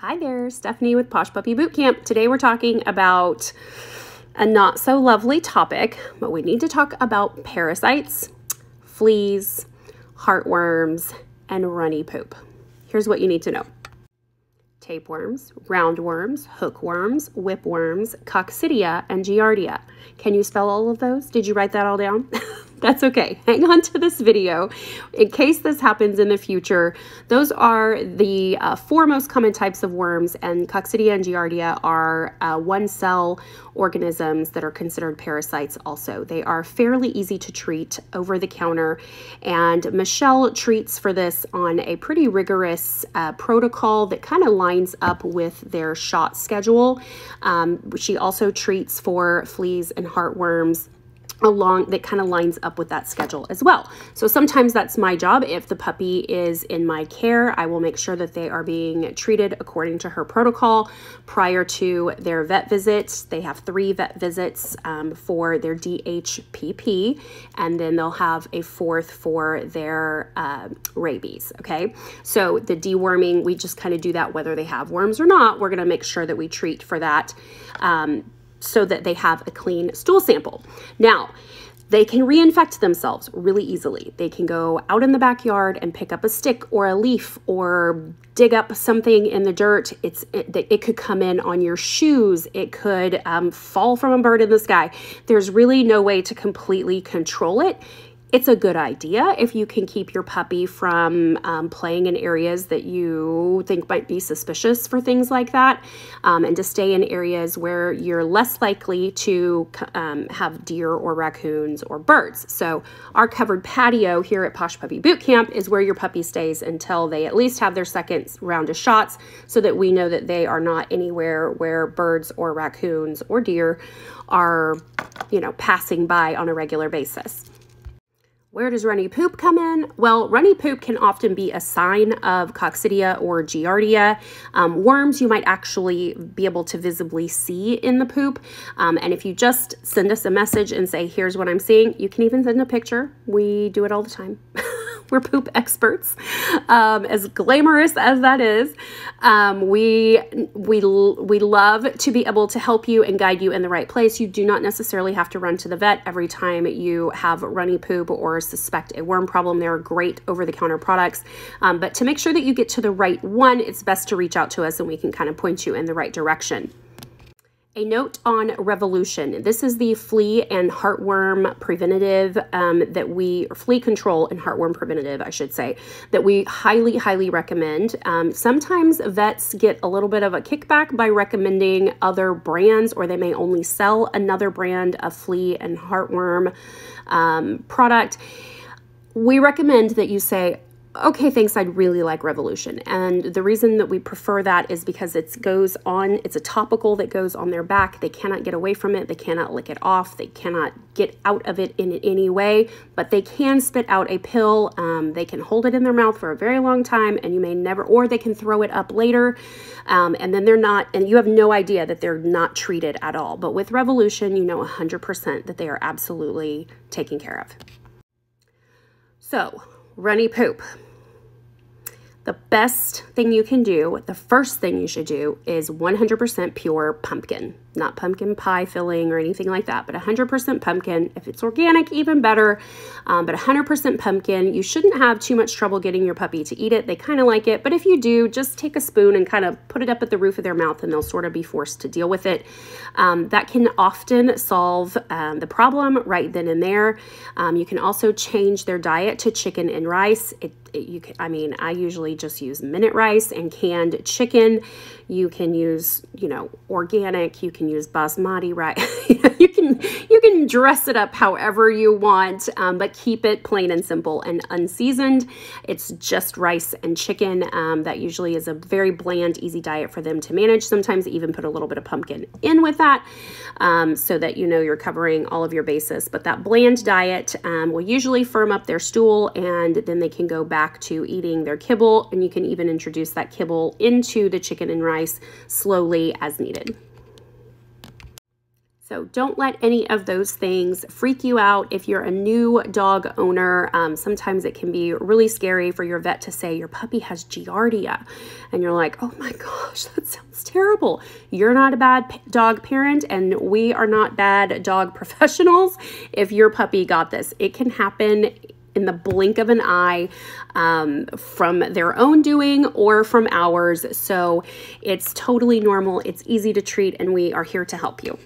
Hi there, Stephanie with Posh Puppy Boot Camp. Today we're talking about a not so lovely topic, but we need to talk about parasites, fleas, heartworms, and runny poop. Here's what you need to know. Tapeworms, roundworms, hookworms, whipworms, coccidia, and giardia. Can you spell all of those? Did you write that all down? That's okay. Hang on to this video in case this happens in the future. Those are the four most common types of worms, and coccidia and giardia are one-cell organisms that are considered parasites also. They are fairly easy to treat over the counter, and Michelle treats for this on a pretty rigorous protocol that kind of lines up with their shot schedule. She also treats for fleas and heartworms that kind of lines up with that schedule as well. So sometimes that's my job. If the puppy is in my care, I will make sure that they are being treated according to her protocol prior to their vet visits. They have 3 vet visits for their DHPP, and then they'll have a 4th for their rabies, okay? So the deworming, we just kind of do that whether they have worms or not. We're gonna make sure that we treat for that so that they have a clean stool sample. Now, they can reinfect themselves really easily. They can go out in the backyard and pick up a stick or a leaf or dig up something in the dirt. It could come in on your shoes. It could fall from a bird in the sky. There's really no way to completely control it. It's a good idea if you can keep your puppy from playing in areas that you think might be suspicious for things like that, and to stay in areas where you're less likely to have deer or raccoons or birds. So our covered patio here at Posh Puppy Boot Camp is where your puppy stays until they at least have their second round of shots, so that we know that they are not anywhere where birds or raccoons or deer are, passing by on a regular basis. Where does runny poop come in? Well, runny poop can often be a sign of coccidia or giardia. Worms you might actually be able to visibly see in the poop. And if you just send us a message and say, here's what I'm seeing, you can even send a picture. We do it all the time. We're poop experts. As glamorous as that is, we love to be able to help you and guide you in the right place. You do not necessarily have to run to the vet every time you have runny poop or suspect a worm problem. There are great over-the-counter products, but to make sure that you get to the right one, it's best to reach out to us and we can kind of point you in the right direction. A note on Revolution. This is the flea and heartworm preventative flea control and heartworm preventative, I should say, that we highly, highly recommend. Sometimes vets get a little bit of a kickback by recommending other brands, or they may only sell another brand of flea and heartworm product. We recommend that you say, okay, thanks, I'd really like Revolution. And the reason that we prefer that is because it's a topical that goes on their back. They cannot get away from it. They cannot lick it off. They cannot get out of it in any way, but they can spit out a pill. They can hold it in their mouth for a very long time, and you may never, or they can throw it up later. And then and you have no idea that they're not treated at all. But with Revolution, you know 100% that they are absolutely taken care of. So, runny poop. The best thing you can do, the first thing you should do, is 100% pure pumpkin. Not pumpkin pie filling or anything like that, but 100% pumpkin. If it's organic, even better, but 100% pumpkin. You shouldn't have too much trouble getting your puppy to eat it. They kind of like it, but if you do, just take a spoon and kind of put it up at the roof of their mouth and they'll sort of be forced to deal with it. That can often solve the problem right then and there. You can also change their diet to chicken and rice. I usually just use minute rice and canned chicken. You can use, organic. You can use basmati rice. you can dress it up however you want, but keep it plain and simple and unseasoned. It's just rice and chicken. That usually is a very bland, easy diet for them to manage. Sometimes even put a little bit of pumpkin in with that, so that you're covering all of your bases. But that bland diet will usually firm up their stool, and then they can go back to eating their kibble, and you can even introduce that kibble into the chicken and rice slowly as needed. So don't let any of those things freak you out. If you're a new dog owner, sometimes it can be really scary for your vet to say your puppy has giardia. And you're like, oh my gosh, that sounds terrible. You're not a bad dog parent, and we are not bad dog professionals if your puppy got this. It can happen in the blink of an eye, from their own doing or from ours. So it's totally normal. It's easy to treat, and we are here to help you.